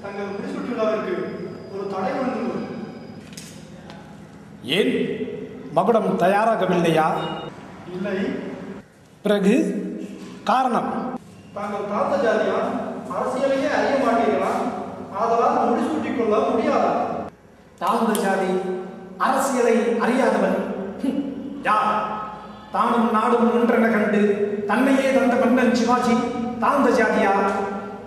தங்கள் முடிசூட்டு விழாவிற்கு ஒரு தடை வந்துள்ளது. ஏன் மகுடம் தயாராகவில்லையா? இல்லை. பிறகு காரணம்? தாங்கள் தாத்த ஜாதியா அரசியலையே அறிய மாட்டீர்களா? ஆதலால் முடிசூட்டிக் கொள்ள முடியாதா? தாழ்ந்த ஜாதி அரசியலை அறியாதவன் யார்? தானும் நாடும் ஒன்றென கண்டு தன்னையே தந்த மன்னன் சிவாஜி தாழ்ந்த ஜாதியா?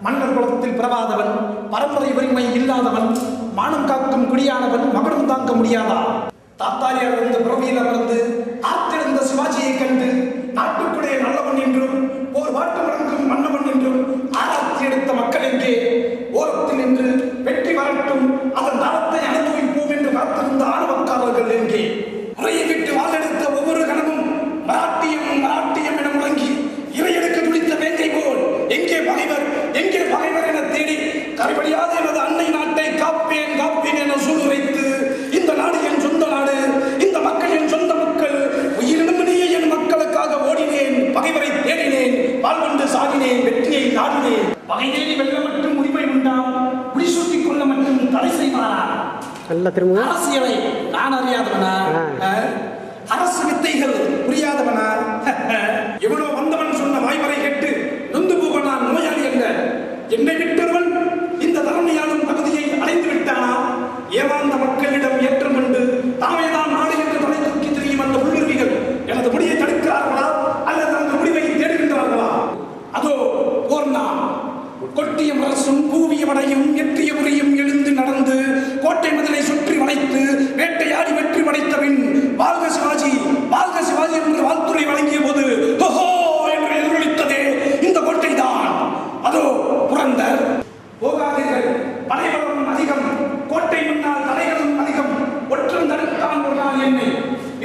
மன்னர் குலத்தில் பிறவாதவன், பரம்பரை உரிமை இல்லாதவன், மானம் காக்கும் குடியானவன் மகுடம் தாங்க முடியாதா? தாத்தாரியார் இருந்த பிறவியில் அமர்ந்து ஆத்திருந்த சிவாஜியை கண்டு நாட்டுக்குடைய நல்லவன் என்றும் ஓர் வாட்டு வழங்கும் மன்னவன் என்றும் ஆராய்ச்சி எடுத்த மக்கள் எங்கே? ஓரத்தில் நின்று வெற்றி வரட்டும், அதன் தரத்தை அனுபவிப்போம் என்று காத்திருந்த ஆணவக்காரர்கள் எங்கே? முறையை விட்டு வாழெடுத்த ஒவ்வொரு கணமும் மராட்டியம் மராட்டியம் என முழங்கி இவையெடுக்க துடித்த வேங்கை போல் எங்கே பகைவர், எங்கே பகைவர் என தேடி கரைபடியாத எனது அன்னை நாட்டை காப்பேன் காப்பேன் என சூழ்நிலைத்து இந்த நாடு என் சொந்த நாடு, இந்த மக்கள் என் சொந்த மக்கள், உயிரினுமணியே என் மக்களுக்காக ஓடினேன், பகைவரை தேடினேன், வாழ்வென்று சாடினேன், வெற்றியை நாடினேன். பகை தேடி வெல்ல மட்டும் உரிமை உண்டாம், முடிசூட்டிக் கொள்ள மட்டும் தடை செய்வாரா? அரசியலை நான் அறியாதவனா? அரசு வித்தைகள் புரியாதவனா? எவனோ வந்தவன் சொன்ன வாய்வரை கேட்டு நொந்து போக நான் நோயாளி அல்ல. என்னை விட்டவன் இந்த தலைமையாளும் தகுதியை அடைந்து விட்டானா? ஏமாந்த மக்களிடம் ஏற்றம் கொண்டு தாமேதான் நாடு என்று தலை தூக்கி தெரியும் அந்த உள்ளுரிமைகள் எனது முடியை தடுக்கிறார்களா அல்லது அந்த முடிவை தேடுகின்றார்களா? அதோ போர்னா கொட்டிய மரசும் கூவிய வடையும் எட்டிய உரியும் எழுந்து நடந்து கோட்டை மதிலை சுற்றி வளைத்து வேட்டையாடி வெற்றி படைத்தபின் வாழ்க சிவாஜி வாழ்க சிவாஜி என்று வாழ்த்துறை வழங்கிய போது ஓஹோ என்று எதிரொலித்ததே இந்த கோட்டை தான். அதோ புரந்தர். போகாதீர்கள், படைபலம் அதிகம், கோட்டை முன்னால் தடைகளும் அதிகம், ஒற்றம் தடுத்தான் ஒரு நாள் என்னை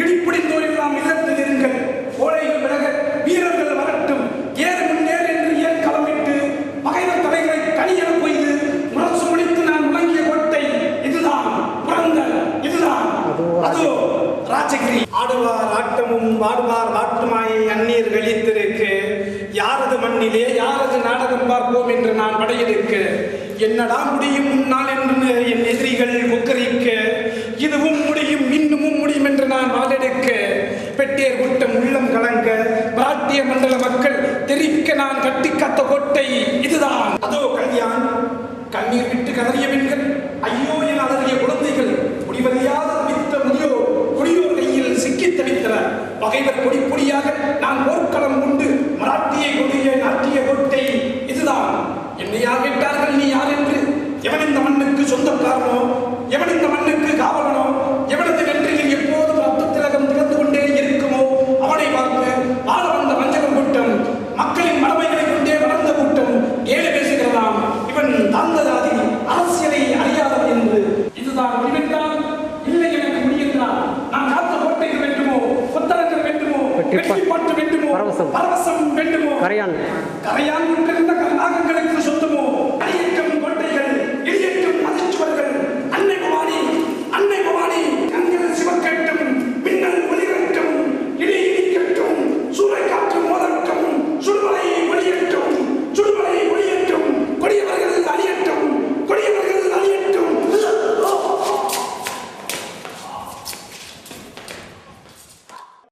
இடிப்பிடிந்தோர் எல்லாம் நிலத்தில் இருங்கள், கோழைகள் விலக வீரர்கள் வரட்டும், ஏறு முன்னேறு என்று ஏன் களமிட்டு பகைவர் தலைகளை கனியென கொய்து முரசு முடித்து நான் முழங்கிய கோட்டை இதுதான் புரந்தர், இதுதான். அதோ ராஜகிரி. ஆடுவார் ஆட்டமும் வாடுவார் வாட்டுமாயை அந்நீர் கழித்திருக்கு, யாரது மண்ணிலே யாரது நாடகம் பார்ப்போம் என்று நான் படையெடுக்க, என்னடா முடியும் முன்னால் என்று என் எதிரிகள் கொக்கரிக்க, இதுவும் முடியும் இன்னமும் முடியும் என்று நான் வாழெடுக்க, பெட்டேர் கூட்டம் உள்ளம் கலங்க, மராட்டிய மண்டல மக்கள் தெரிவிக்க நான் கட்டி காத்த கோட்டை இதுதான். அதோ கல்யாண். கண்ணீர் விட்டு கதறிய பெண்கள், ஐயோ என அலறிய குழந்தைகள், முடிவறியாத தவித்த முதியோர் குடியோர் கையில் சிக்கி தவித்தனர். பகைவர் பொடி பொடியாக நான் போர்க்களம் உண்டு மராட்டியை கொடிய நாட்டிய கோட்டை இதுதான். என்னையா கேட்டார்கள் நீ யார் என்று? எவன் இந்த மண்ணுக்கு சொந்தக்காரனோ, எவன் இந்த மண்ணுக்கு காவலனோ, எவனது வெற்றியில் எப்போதும் ரத்த திலகம் திறந்து கொண்டே இருக்குமோ அவனை பார்த்து வாழ வந்த வஞ்சகம் கூட்டம், மக்களின் மடமைகளை கொண்டே வளர்ந்த கூட்டம் ஏழு பேசுகிறதாம் இவன் தாழ்ந்த ஜாதி அரசியலை அறியாதவன் என்று. இதுதான் முடிவென்றால் இல்லை எனக்கு முடியென்றால் நான் காத்த கோட்டைகள் வேண்டுமோ, கொத்தரங்கள் வேண்டுமோ, வெற்றி பாட்டு வேண்டுமோ, பரவசம் வேண்டுமோ, கரையான் விட்டிருந்த நாகங்களுக்கு சொந்தமோ, அடியக்கம்